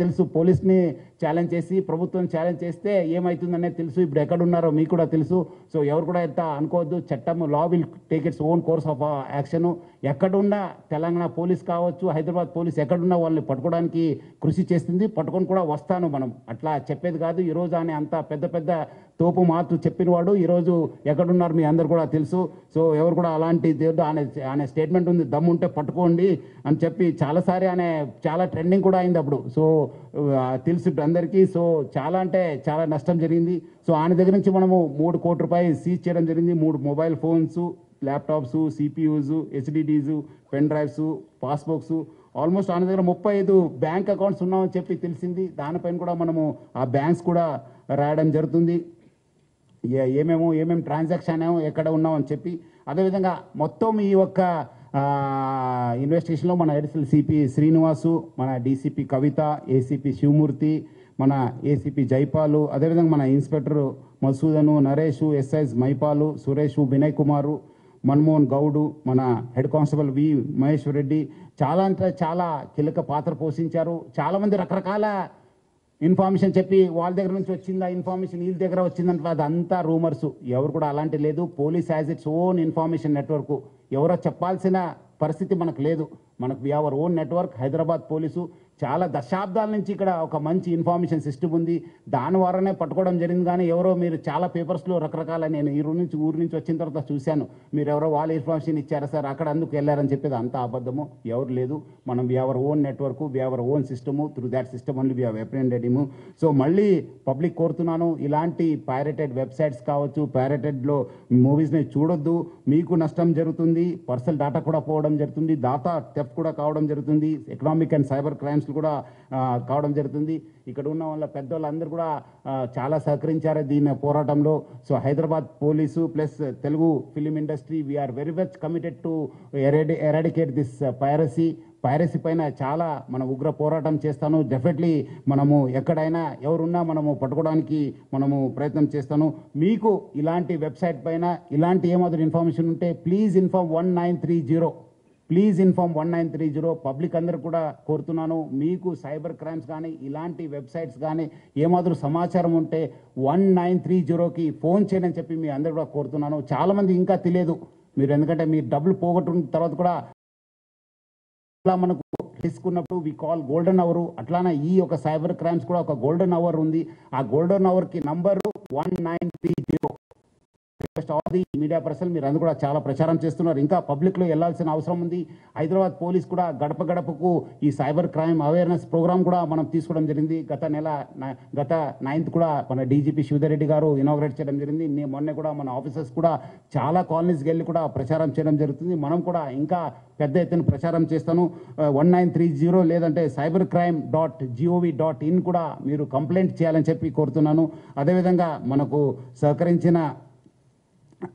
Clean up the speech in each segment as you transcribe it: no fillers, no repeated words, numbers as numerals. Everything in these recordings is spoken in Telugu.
తెలుసు పోలీస్ని ఛాలెంజ్ చేసి ప్రభుత్వం ఛాలెంజ్ చేస్తే ఏమవుతుందనేది తెలుసు. ఇప్పుడు ఎక్కడ ఉన్నారో మీకు కూడా తెలుసు. సో ఎవరు కూడా ఎంత అనుకోవద్దు. చట్టం law will take its own course of action. ఎక్కడున్నా తెలంగాణ పోలీస్ కావచ్చు, హైదరాబాద్ పోలీస్ ఎక్కడున్నా వాళ్ళని పట్టుకోవడానికి కృషి చేస్తుంది. పట్టుకొని కూడా వస్తాను. మనం అట్లా చెప్పేది కాదు. ఈరోజు ఆయన అంత పెద్ద పెద్ద తోపు మాటలు చెప్పినవాడు ఈరోజు ఎక్కడున్నారు మీ అందరు కూడా తెలుసు. సో ఎవరు కూడా అలాంటి ఆయన స్టేట్మెంట్ ఉంది, దమ్ముంటే పట్టుకోండి అని చెప్పి చాలాసారి ఆయన చాలా ట్రెండింగ్ కూడా అయింది అప్పుడు. సో తెలుసు అందరికీ. సో చాలా అంటే చాలా నష్టం జరిగింది. సో ఆయన దగ్గర నుంచి మనము 3 కోట్ల రూపాయలు సీజ్ చేయడం జరిగింది. 3 mobile phones, laptops, CPUs, HDDs, pen drives, passbooks, almost ఆయన దగ్గర 35 బ్యాంక్ అకౌంట్స్ ఉన్నామని చెప్పి తెలిసింది. దానిపైన కూడా మనము ఆ బ్యాంక్స్ కూడా రాయడం జరుగుతుంది. ఏమేమి ట్రాన్సాక్షన్ ఎక్కడ ఉన్నామని చెప్పి. అదేవిధంగా మొత్తం ఈ యొక్క ఇన్వెస్టిగేషన్లో మన ఎడిషనల్ సిపి శ్రీనివాసు, మన డీసీపీ కవిత, ఏసీపీ శివమూర్తి, మన ఏసీపీ జైపాలు, అదేవిధంగా మన ఇన్స్పెక్టర్ మసూదను, నరేష్, ఎస్ఐస్ మైపాలు, సురేష్, వినయ్ కుమారు, మన్మోహన్ గౌడు, మన హెడ్ కానిస్టేబుల్ వి మహేశ్వర్ రెడ్డి చాలా అంటే చాలా కీలక పాత్ర పోషించారు. చాలామంది రకరకాల ఇన్ఫర్మేషన్ చెప్పి వాళ్ళ దగ్గర నుంచి వచ్చిందా ఇన్ఫర్మేషన్, వీళ్ళ దగ్గర వచ్చిందంటే అదంతా రూమర్స్. ఎవరు కూడా అలాంటి లేదు. Police has its own information network. ఎవరో చెప్పాల్సిన పరిస్థితి మనకు లేదు. మనకు we our own network. Hyderabad police చాలా దశాబ్దాల నుంచి ఇక్కడ ఒక మంచి ఇన్ఫర్మేషన్ సిస్టమ్ ఉంది. దాని ద్వారానే పట్టుకోవడం జరిగింది. కానీ ఎవరో మీరు చాలా పేపర్స్లో రకరకాల నేను ఊరి నుంచి వచ్చిన తర్వాత చూశాను, మీరు ఎవరో వాళ్ళ ఇన్ఫర్మేషన్ ఇచ్చారా సార్, అక్కడ అందుకు వెళ్ళారని చెప్పేది అంతా అబద్ధము. ఎవరు లేదు. మనం we our own network, we our own system. Through that system only we apprehended him. So మళ్ళీ పబ్లిక్ కోరుతున్నాను, ఇలాంటి పైరేటెడ్ వెబ్సైట్స్ కావచ్చు, పైరేటెడ్లో మూవీస్ని చూడొద్దు. మీకు నష్టం జరుగుతుంది. పర్సనల్ డేటా కూడా పోవడం జరుగుతుంది. డేటా థెఫ్ట్ కూడా కావడం జరుగుతుంది. ఎకనామిక్ అండ్ సైబర్ క్రైమ్స్ కూడా కావడం జరుగుతుంది. ఇక్కడ ఉన్న వాళ్ళ పెద్దవాళ్ళందరూ కూడా చాలా సహకరించారు దీని పోరాటంలో. So Hyderabad police plus Telugu film industry we are very much committed to eradicate this piracy పైన చాలా మనం ఉగ్ర పోరాటం చేస్తాను. డెఫినెట్లీ మనము ఎక్కడైనా ఎవరున్నా మనము పట్టుకోవడానికి మనము ప్రయత్నం చేస్తాను. మీకు ఇలాంటి వెబ్సైట్ పైన ఇలాంటి ఏమాత్రం ఇన్ఫర్మేషన్ ఉంటే please inform 1930. Please inform 1930. Public అందరూ కూడా కోరుతున్నాను, మీకు సైబర్ క్రైమ్స్ కానీ ఇలాంటి వెబ్సైట్స్ కానీ ఏమాత్రం సమాచారం ఉంటే 1930కి ఫోన్ చేయని చెప్పి మీ అందరూ కూడా కోరుతున్నాను. చాలామంది ఇంకా తెలియదు మీరు, ఎందుకంటే మీరు డబ్బులు పోగొట్టుకున్న తర్వాత కూడా మనకు తీసుకున్నప్పుడు వి కాల్ గోల్డెన్ అవర్. అట్లానే ఈ ఒక సైబర్ క్రైమ్స్ కూడా ఒక గోల్డెన్ అవర్ ఉంది. ఆ గోల్డెన్ అవర్కి number 1930. All the media person మీరు అందరూ కూడా చాలా ప్రచారం చేస్తున్నారు. ఇంకా పబ్లిక్లో వెళ్లాల్సిన అవసరం ఉంది. హైదరాబాద్ పోలీస్ కూడా గడప గడపకు ఈ సైబర్ క్రైమ్ అవేర్నెస్ ప్రోగ్రామ్ కూడా మనం తీసుకోవడం జరిగింది. గత 9th కూడా మన డీజీపీ శివధర్ రెడ్డి గారు ఇనాగ్రేట్ చేయడం జరిగింది. మొన్న కూడా మన ఆఫీసర్స్ కూడా చాలా కాలనీస్కి వెళ్ళి కూడా ప్రచారం చేయడం జరుగుతుంది. మనం కూడా ఇంకా పెద్ద ఎత్తున ప్రచారం చేస్తాను. 1930 లేదంటే cybercrime.gov.in కూడా మీరు కంప్లైంట్ చేయాలని చెప్పి కోరుతున్నాను. అదేవిధంగా మనకు సహకరించిన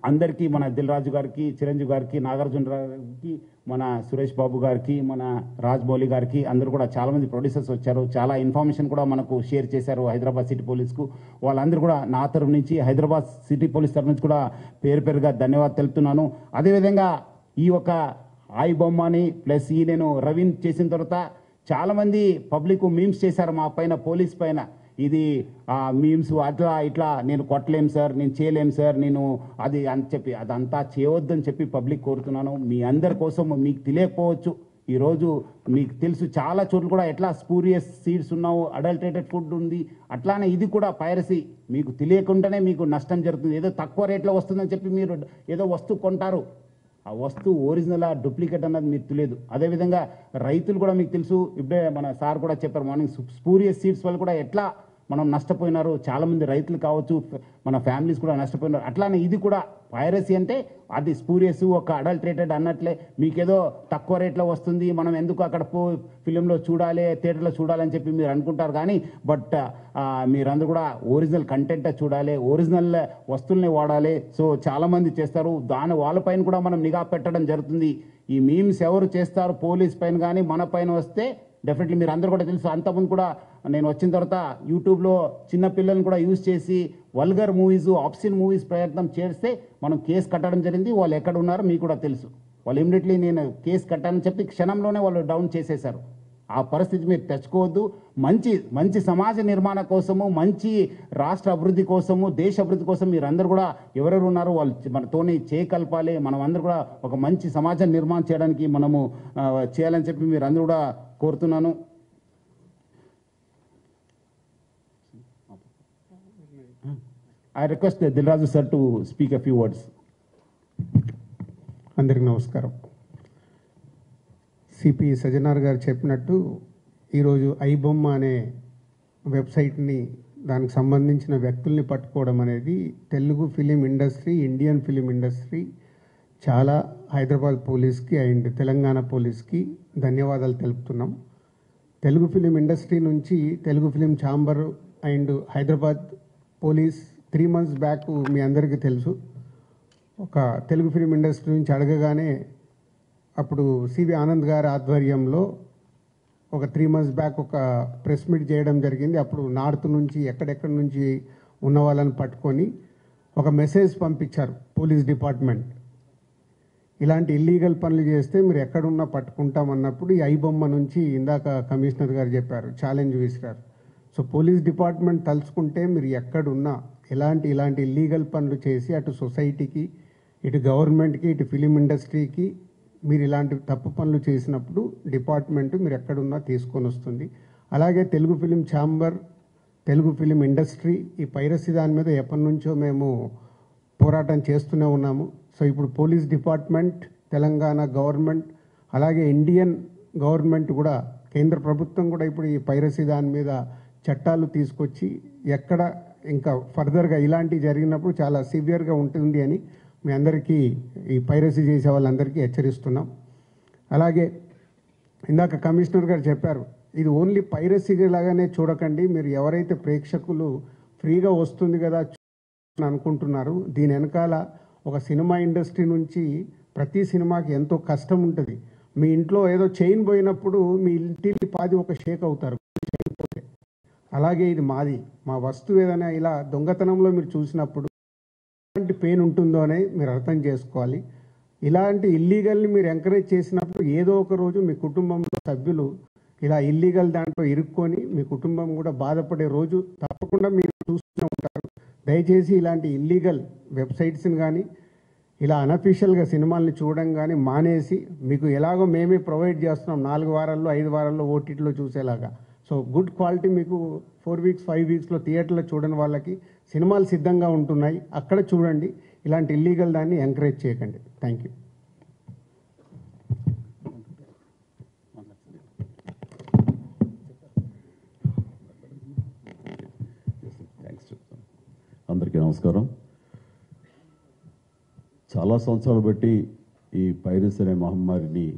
అందరికీ, మన దిల్ రాజు గారికి, చిరంజీవి గారికి, నాగార్జున గారికి, మన సురేష్ బాబు గారికి, మన రాజ్మౌళి గారికి, అందరూ కూడా చాలామంది ప్రొడ్యూసర్స్ వచ్చారు. చాలా ఇన్ఫర్మేషన్ కూడా మనకు షేర్ చేశారు హైదరాబాద్ సిటీ పోలీస్కు. వాళ్ళందరూ కూడా నా తరఫు నుంచి, హైదరాబాద్ సిటీ పోలీస్ తరఫు నుంచి కూడా పేరుగా ధన్యవాదాలు తెలుపుతున్నాను. అదేవిధంగా ఈ ఒక ఆయి బొమ్మని ప్లస్ ఈ నేను రవీన్ చేసిన తర్వాత చాలామంది పబ్లిక్ మీమ్స్ చేశారు మా పైన, పోలీస్ పైన. ఇది మీమ్స్ అట్లా ఇట్లా నేను కొట్టలేం సార్, నేను చేయలేం సార్, నేను అది అని చెప్పి అదంతా చేయవద్దని చెప్పి పబ్లిక్ కోరుతున్నాను. మీ అందరి కోసం మీకు తెలియకపోవచ్చు, ఈరోజు మీకు తెలుసు చాలా చోట్ల కూడా ఎట్లా స్పూరియస్ సీడ్స్ ఉన్నావు, అడల్టరేటెడ్ ఫుడ్ ఉంది. అట్లానే ఇది కూడా పైరసీ. మీకు తెలియకుండానే మీకు నష్టం జరుగుతుంది. ఏదో తక్కువ రేట్లో వస్తుందని చెప్పి మీరు ఏదో వస్తువు కొంటారు, ఆ వస్తువు ఒరిజినల్ డూప్లికేట్ అన్నది మీకు తెలియదు. అదేవిధంగా రైతులు కూడా మీకు తెలుసు, ఇప్పుడే మన సార్ కూడా చెప్పారు మార్నింగ్, స్పూరియస్ సీడ్స్ వల్ల కూడా ఎట్లా మనం నష్టపోయినారు. చాలామంది రైతులు కావచ్చు, మన ఫ్యామిలీస్ కూడా నష్టపోయినారు. అట్లానే ఇది కూడా పైరసీ అంటే అది స్పూరియస్, ఒక అడల్టరేటెడ్ అన్నట్లే. మీకేదో తక్కువ రేట్లో వస్తుంది, మనం ఎందుకు అక్కడ ఫిలింలో చూడాలి, థియేటర్లో చూడాలని చెప్పి మీరు అనుకుంటారు. కానీ బట్ మీరందరూ కూడా ఒరిజినల్ కంటెంట్ చూడాలి, ఒరిజినల్ వస్తువుల్ని వాడాలి. సో చాలామంది చేస్తారు. వాళ్ళపైన కూడా మనం నిఘా పెట్టడం జరుగుతుంది. ఈ మీమ్స్ ఎవరు చేస్తారు పోలీస్ పైన కానీ మన పైన వస్తే డెఫినెట్లీ మీరు అందరూ కూడా తెలుసు. అంతకుముందు కూడా నేను వచ్చిన తర్వాత యూట్యూబ్లో చిన్న పిల్లల్ని కూడా యూజ్ చేసి వల్గర్ మూవీస్, ఆప్సిన్ మూవీస్ ప్రయత్నం చేస్తే మనం కేసు కట్టడం జరిగింది. వాళ్ళు ఎక్కడ ఉన్నారో మీకు కూడా తెలుసు. వాళ్ళు ఇమ్మీడియట్లీ నేను కేసు కట్టానని చెప్పి క్షణంలోనే వాళ్ళు డౌన్ చేసేశారు. ఆ పరిస్థితి మీరు తెచ్చుకోవద్దు. మంచి మంచి సమాజ నిర్మాణ కోసము, మంచి రాష్ట్ర అభివృద్ధి కోసము, దేశ అభివృద్ధి కోసం మీరందరూ కూడా ఎవరెవరు ఉన్నారో వాళ్ళు మనతోని చేయకల్పాలి. మనం అందరూ కూడా ఒక మంచి సమాజం నిర్మాణం చేయడానికి మనము చేయాలని చెప్పి మీరందరూ కూడా కోరుతున్నాను. I request Dilraju sir to speak a few words. అందరికీ నమస్కారం. సిపి సజ్జనార్ గారు చెప్పినట్టు ఈరోజు ఐబొమ్మ అనే వెబ్సైట్ని, దానికి సంబంధించిన వ్యక్తుల్ని పట్టుకోవడం అనేది Telugu film industry, Indian film industry చాలా హైదరాబాద్ పోలీస్కి అండ్ తెలంగాణ పోలీస్కి ధన్యవాదాలు తెలుపుతున్నాం. తెలుగు ఫిలిం ఇండస్ట్రీ నుంచి Telugu film chamber and Hyderabad police 3 months back మీ అందరికీ తెలుసు, ఒక తెలుగు ఫిలిం ఇండస్ట్రీ నుంచి అడగగానే అప్పుడు సివి ఆనంద్ గారి ఆధ్వర్యంలో ఒక 3 months బ్యాక్ ఒక ప్రెస్ మీట్ చేయడం జరిగింది. అప్పుడు నార్త్ నుంచి ఎక్కడెక్కడి నుంచి ఉన్న వాళ్ళని పట్టుకొని ఒక మెసేజ్ పంపించారు పోలీస్ డిపార్ట్మెంట్. ఇలాంటి ఇల్లీగల్ పనులు చేస్తే మీరు ఎక్కడున్నా పట్టుకుంటామన్నప్పుడు ఈ ఐబొమ్మ నుంచి ఇందాక కమిషనర్ గారు చెప్పారు, ఛాలెంజ్ విసిరారు. సో పోలీస్ డిపార్ట్మెంట్ తలుచుకుంటే మీరు ఎక్కడున్నా ఇలాంటి ఇల్లీగల్ పనులు చేసి అటు సొసైటీకి, ఇటు గవర్నమెంట్కి, ఇటు ఫిలిం ఇండస్ట్రీకి మీరు ఇలాంటి తప్పు పనులు చేసినప్పుడు డిపార్ట్మెంట్ మీరు ఎక్కడున్నా తీసుకొని వస్తుంది. అలాగే Telugu film chamber, Telugu film industry ఈ పైరసీ దాని మీద ఎప్పటి నుంచో మేము పోరాటం చేస్తూనే ఉన్నాము. సో ఇప్పుడు పోలీస్ డిపార్ట్మెంట్, తెలంగాణ గవర్నమెంట్, అలాగే ఇండియన్ గవర్నమెంట్ కూడా, కేంద్ర ప్రభుత్వం కూడా ఇప్పుడు ఈ పైరసీ దాని మీద చట్టాలు తీసుకొచ్చి ఎక్కడ ఇంకా ఫర్దర్గా ఇలాంటివి జరిగినప్పుడు చాలా సివియర్గా ఉంటుంది అని మీ అందరికీ, ఈ పైరసీ చేసే వాళ్ళందరికీ హెచ్చరిస్తున్నాం. అలాగే ఇందాక కమిషనర్ గారు చెప్పారు, ఇది ఓన్లీ పైరసీ లాగానే చూడకండి, మీరు ఎవరైతే ప్రేక్షకులు ఫ్రీగా వస్తుంది కదా అని అనుకుంటున్నారు, దీని వెనకాల ఒక సినిమా ఇండస్ట్రీ నుంచి ప్రతి సినిమాకి ఎంతో కష్టం ఉంటుంది. మీ ఇంట్లో ఏదో చైన్ పోయినప్పుడు మీ ఇంటిని పాది ఒక షేక్ అవుతారు. అలాగే ఇది మాది, మా వస్తువు ఏదైనా ఇలా దొంగతనంలో మీరు చూసినప్పుడు ఎలాంటి పెయిన్ ఉంటుందో అని మీరు అర్థం చేసుకోవాలి. ఇలాంటి ఇల్లీగల్ని మీరు ఎంకరేజ్ చేసినప్పుడు ఏదో ఒక రోజు మీ కుటుంబంలో సభ్యులు ఇలా ఇల్లీగల్ దాంట్లో ఇరుక్కొని మీ కుటుంబం కూడా బాధపడే రోజు తప్పకుండా మీరు చూస్తూనే ఉంటారు. దయచేసి ఇలాంటి ఇల్లీగల్ వెబ్సైట్స్ని కానీ, ఇలా అనఫీషియల్గా సినిమాల్ని చూడడం కానీ మానేసి, మీకు ఎలాగో మేమే ప్రొవైడ్ చేస్తున్నాం 4 వారాల్లో 5 వారాల్లో ఓటీటీలో చూసేలాగా. సో గుడ్ క్వాలిటీ మీకు 4 weeks 5 weeksలో థియేటర్లో చూడని వాళ్ళకి సినిమాలు సిద్ధంగా ఉంటున్నాయి, అక్కడ చూడండి. ఇలాంటి ఇల్లీగల్ దాన్ని ఎంకరేజ్ చేయకండి. Thank you. అందరికీ నమస్కారం. చాలా సంవత్సరాలు బట్టి ఈ పైరసీ అనే మహమ్మారిని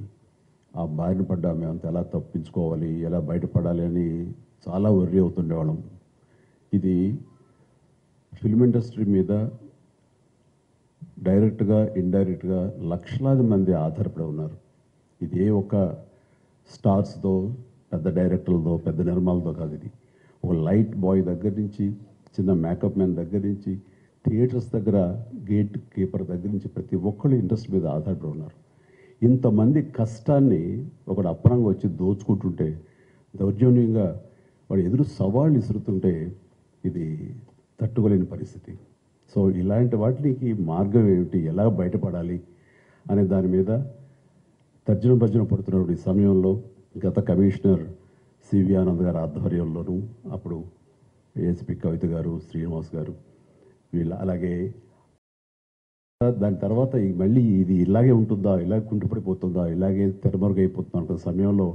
ఆ బారిన పడ్డా మేమంతా ఎలా తప్పించుకోవాలి, ఎలా బయటపడాలి అని చాలా వర్రీ అవుతుండేవాళ్ళం. ఇది ఫిల్మ్ ఇండస్ట్రీ మీద డైరెక్ట్గా ఇండైరెక్ట్గా లక్షలాది మంది ఆధారపడి ఉన్నారు. ఇది ఏ ఒక స్టార్స్తో, పెద్ద డైరెక్టర్లతో, పెద్ద నిర్మాలతో కాదు. ఇది ఒక లైట్ బాయ్ దగ్గర నుంచి, చిన్న మేకప్ మ్యాన్ దగ్గర నుంచి, థియేటర్స్ దగ్గర గేట్ కీపర్ దగ్గర నుంచి ప్రతి ఒక్కళ్ళు ఇండస్ట్రీ మీద ఆధారపడి ఉన్నారు. ఇంతమంది కష్టాన్ని ఒకడు అప్పనంగా వచ్చి దోచుకుంటుంటే, దౌర్జన్యంగా వాడు ఎదురు సవాళ్ళు ఇసురుతుంటే ఇది తట్టుకోలేని పరిస్థితి. సో ఇలాంటి వాటికి మార్గం ఏమిటి, ఎలా బయటపడాలి అనే దాని మీద తర్జన భర్జన పడుతున్నటువంటి సమయంలో గత కమిషనర్ సివి ఆనంద్ గారి ఆధ్వర్యంలోనూ, అప్పుడు ఏఎస్పీ కవిత గారు, శ్రీనివాస్ గారు, వీళ్ళ, అలాగే దాని తర్వాత మళ్ళీ ఇది ఇలాగే ఉంటుందా, ఇలాగే కుంటుపడిపోతుందా, ఇలాగే తెరమరుగైపోతుందా అనుకున్న సమయంలో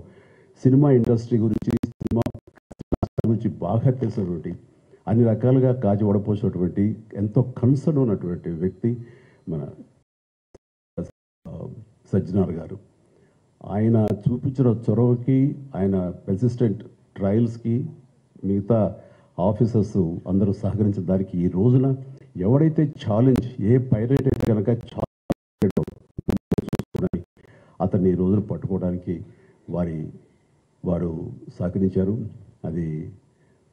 సినిమా ఇండస్ట్రీ గురించి, సినిమా గురించి బాగా తెలిసినటువంటి, అన్ని రకాలుగా కాచి వడపోసినటువంటి, ఎంతో కన్సర్న్ ఉన్నటువంటి వ్యక్తి మన సజ్జనార్ గారు. ఆయన చూపించిన చొరవకి, ఆయన పెర్సిస్టెంట్ ట్రయల్స్కి మిగతా ఆఫీసర్స్ అందరూ సహకరించిన దానికి ఈ రోజున ఎవడైతే ఛాలెంజ్, ఏ పైరేట్ అయితే కనుక ఛాలెంజ్ చూసుకుని అతన్ని ఈ రోజున పట్టుకోవడానికి వారు సహకరించారు. అది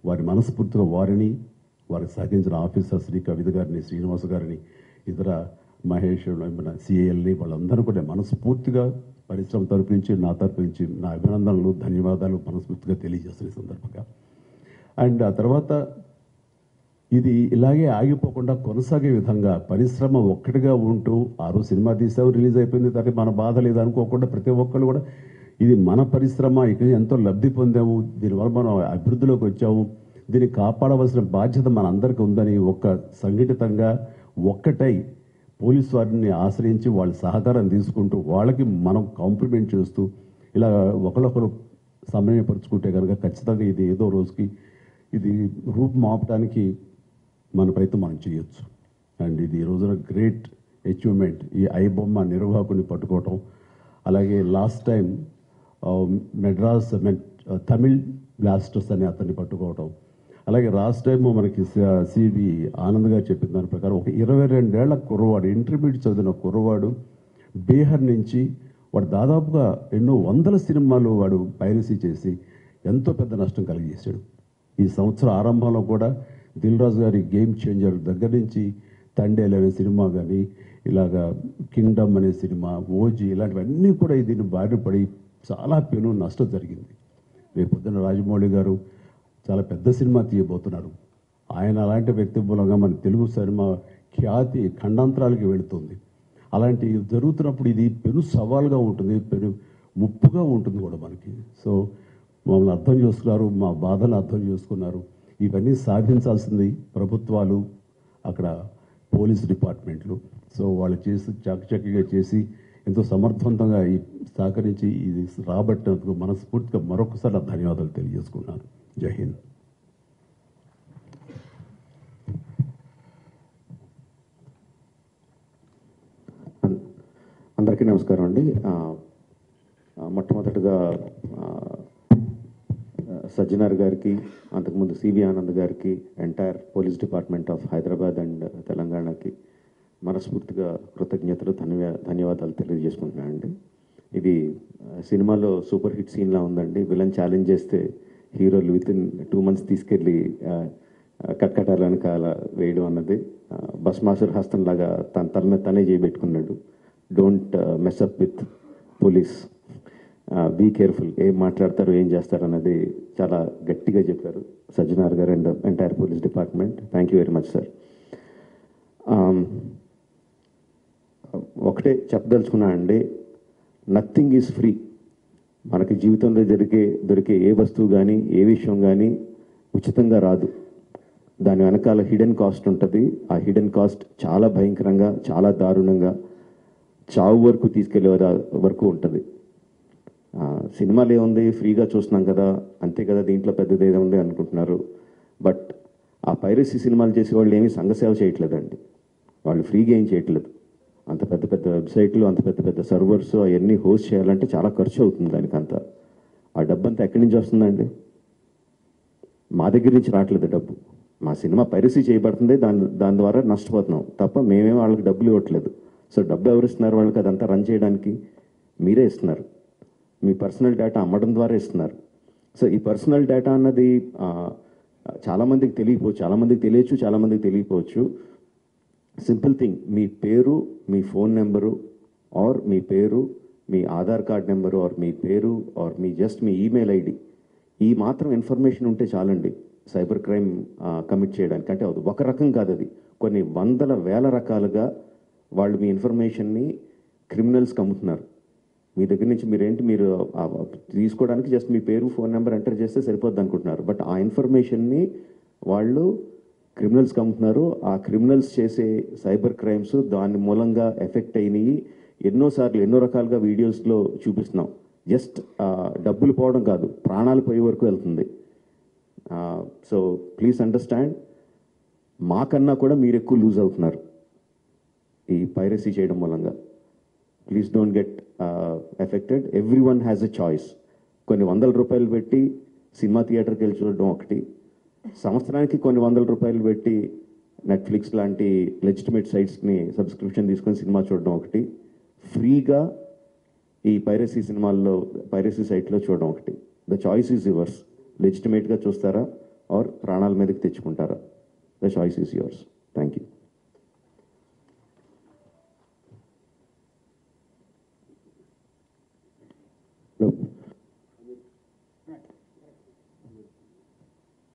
వారి మనస్ఫూర్తిలో వారిని, వారికి సహకరించిన ఆఫీసర్స్ని, కవిత గారిని, శ్రీనివాస్ గారిని, ఇతర మహేష్, మన సిఏఎల్ని వాళ్ళందరూ కూడా మనస్ఫూర్తిగా పరిశ్రమ తరపు నుంచి, నా తరపు నుంచి నా అభినందనలు, ధన్యవాదాలు మనస్ఫూర్తిగా తెలియజేస్తున్న ఈ సందర్భంగా. అండ్ ఆ తర్వాత ఇది ఇలాగే ఆగిపోకుండా కొనసాగే విధంగా పరిశ్రమ ఒక్కటిగా ఉంటూ, ఆరు సినిమా తీసావు, రిలీజ్ అయిపోయింది, దానికి మన బాధ లేదు అనుకోకుండా ప్రతి ఒక్కళ్ళు కూడా ఇది మన పరిశ్రమ, ఇక్కడ ఎంతో లబ్ధి పొందాము, దీనివల్ల మనం అభివృద్ధిలోకి వచ్చాము, దీన్ని కాపాడవలసిన బాధ్యత మన అందరికీ ఉందని ఒక సంఘటితంగా ఒక్కటై పోలీసు వారిని ఆశ్రయించి వాళ్ళ సహకారం తీసుకుంటూ వాళ్ళకి మనం కాంప్లిమెంట్ చేస్తూ ఇలా ఒకరొకరు సమన్వయపరుచుకుంటే కనుక ఖచ్చితంగా ఇది ఏదో రోజుకి ఇది రూపం ఆపడానికి మన ప్రయత్నం మనం చేయొచ్చు. అండ్ ఇది ఈ రోజున గ్రేట్ అచీవ్మెంట్, ఈ ఐబొమ్మ నిర్వాహకుని పట్టుకోవటం. అలాగే last time Madras Tamil blasters అని అతన్ని పట్టుకోవటం. అలాగే లాస్ట్ టైం మనకి సివి ఆనంద్ గారు చెప్పిన దాని ప్రకారం ఒక 22 ఏళ్ల కుర్రవాడు, ఇంటర్మీడియట్ చదివిన కుర్రవాడు, బీహార్ నుంచి వాడు దాదాపుగా ఎన్నో వందల సినిమాలు వాడు పైరసీ చేసి ఎంతో పెద్ద నష్టం కలిగజేశాడు. ఈ సంవత్సరం ఆరంభంలో కూడా దిల్ రాజు గారి గేమ్ చేంజర్ దగ్గర నుంచి తండేల్ అనే సినిమా కానీ, ఇలాగా కింగ్డమ్ అనే సినిమా, ఓజీ, ఇలాంటివన్నీ కూడా దీన్ని బారిన పడి చాలా పెను నష్టం జరిగింది. రేపు పొద్దున్న రాజమౌళి గారు చాలా పెద్ద సినిమా తీయబోతున్నారు. ఆయన అలాంటి వ్యక్తి మూలంగా మన తెలుగు సినిమా ఖ్యాతి ఖండాంతరాలకి వెళుతుంది. అలాంటి జరుగుతున్నప్పుడు ఇది పెను సవాల్గా ఉంటుంది, పెను ముప్పుగా ఉంటుంది కూడా మనకి. సో మమ్మల్ని అర్థం చేసుకున్నారు, మా బాధను అర్థం చేసుకున్నారు. ఇవన్నీ సాధించాల్సింది ప్రభుత్వాలు, అక్కడ పోలీస్ డిపార్ట్మెంట్లు. సో వాళ్ళు చేసి చాకచక్యంగా చేసి ఎంతో సమర్థవంతంగా ఈ సహకరించి ఇది రాబట్టినందుకు మనస్ఫూర్తిగా మరొకసారి ధన్యవాదాలు తెలియజేసుకున్నాను. జై హింద్. అందరికీ నమస్కారం అండి. మొట్టమొదటిగా సజ్జనార్ గారికి, అంతకుముందు సివి ఆనంద్ గారికి, entire police department of Hyderabad and తెలంగాణకి మనస్ఫూర్తిగా కృతజ్ఞతలు, ధన్యవాదాలు తెలియజేసుకుంటున్నానండి. ఇది సినిమాలో సూపర్ హిట్ సీన్లా ఉందండి. విలన్ ఛాలెంజ్ చేస్తే హీరోలు వితిన్ 2 months తీసుకెళ్ళి కట్కటాల వెనకాల వేయడం అన్నది భస్మాసుర హస్తం లాగా తన తల మీద తనే చేయబెట్టుకున్నాడు. Don't mess up with police, be careful, ఏం మాట్లాడతారు ఏం చేస్తారు అన్నది చాలా గట్టిగా చెప్పారు సజ్జనార్ గారు and entire police department. Thank you very much sir. ఒకటే చెప్పదలుచుకున్నా అండి, నథింగ్ ఈజ్ ఫ్రీ. మనకి జీవితంలో దొరికే ఏ వస్తువు కానీ ఏ విషయం కానీ ఉచితంగా రాదు. దాని వెనకాల హిడెన్ కాస్ట్ ఉంటుంది. ఆ హిడెన్ కాస్ట్ చాలా భయంకరంగా, చాలా దారుణంగా, చావు వరకు తీసుకెళ్లే వరకు ఉంటుంది. సినిమాలు ఏముంది, ఫ్రీగా చూస్తున్నాం కదా, అంతే కదా, దీంట్లో పెద్దది ఏదో ఉంది అనుకుంటున్నారు. బట్ ఆ పైరసీ సినిమాలు చేసే వాళ్ళు ఏమీ సంఘసేవ చేయట్లేదండి. వాళ్ళు ఫ్రీగా ఏం చేయట్లేదు. అంత పెద్ద పెద్ద వెబ్సైట్లు, అంత పెద్ద పెద్ద సర్వర్స్ అవన్నీ హోస్ట్ చేయాలంటే చాలా ఖర్చు అవుతుంది. దానికంతా ఆ డబ్బు అంతా ఎక్కడి నుంచి వస్తుందండి? మా దగ్గర నుంచి రావట్లేదు డబ్బు. మా సినిమా పైరసీ చేయబడుతుంది, దాని ద్వారా నష్టపోతున్నాం తప్ప మేమేం వాళ్ళకి డబ్బులు ఇవ్వట్లేదు. సో డబ్బు ఎవరు ఇస్తున్నారు వాళ్ళకి? అదంతా రన్ చేయడానికి మీరే ఇస్తున్నారు. మీ పర్సనల్ డేటా అమ్మడం ద్వారా ఇస్తున్నారు. సో ఈ పర్సనల్ డేటా అన్నది చాలామందికి తెలియకపోవచ్చు, చాలామందికి తెలియచ్చు, చాలామందికి తెలియకపోవచ్చు. సింపుల్ థింగ్, మీ పేరు, మీ ఫోన్ నెంబరు, ఆర్ మీ పేరు, మీ ఆధార్ కార్డ్ నెంబరు, ఆర్ మీ పేరు, ఆర్ మీ మీ ఈమెయిల్ ఐడి, ఈ మాత్రం ఇన్ఫర్మేషన్ ఉంటే చాలండి సైబర్ క్రైమ్ కమిట్ చేయడానికి. అంటే ఒక రకం కాదు, అది కొన్ని వందల వేల రకాలుగా వాళ్ళు మీ ఇన్ఫర్మేషన్ని క్రిమినల్స్కి అమ్ముతున్నారు. మీ దగ్గర నుంచి మీరు తీసుకోవడానికి జస్ట్ మీ పేరు, ఫోన్ నెంబర్ ఎంటర్ చేస్తే సరిపోద్ది అనుకుంటున్నారు. బట్ ఆ ఇన్ఫర్మేషన్ని వాళ్ళు క్రిమినల్స్కి అమ్ముతున్నారు. ఆ క్రిమినల్స్ చేసే సైబర్ క్రైమ్స్ దాని మూలంగా ఎఫెక్ట్ అయినాయి. ఎన్నోసార్లు ఎన్నో రకాలుగా వీడియోస్లో చూపిస్తున్నాం. జస్ట్ డబ్బులు పోవడం కాదు, ప్రాణాలు పోయే వరకు వెళ్తుంది. సో ప్లీజ్ అండర్స్టాండ్, మాకన్నా కూడా మీరు ఎక్కువ లూజ్ అవుతున్నారు ఈ పైరసీ చేయడం మూలంగా. Please don't get affected. Every one has a choice. కొన్ని ₹100 పెట్టి సినిమా థియేటర్కి వెళ్ళి చూడడం ఒకటి, సంవత్సరానికి కొన్ని ₹100 పెట్టి నెట్ఫ్లిక్స్ లాంటి లెజిటిమేట్ సైట్స్ని సబ్స్క్రిప్షన్ తీసుకొని సినిమా చూడడం ఒకటి, ఫ్రీగా ఈ పైరసీ సైట్లో చూడడం ఒకటి. The choice is yours. లెజిటిమేట్గా చూస్తారా ఆర్ ప్రాణాల మీదకి తెచ్చుకుంటారా? The choice is yours. Thank you.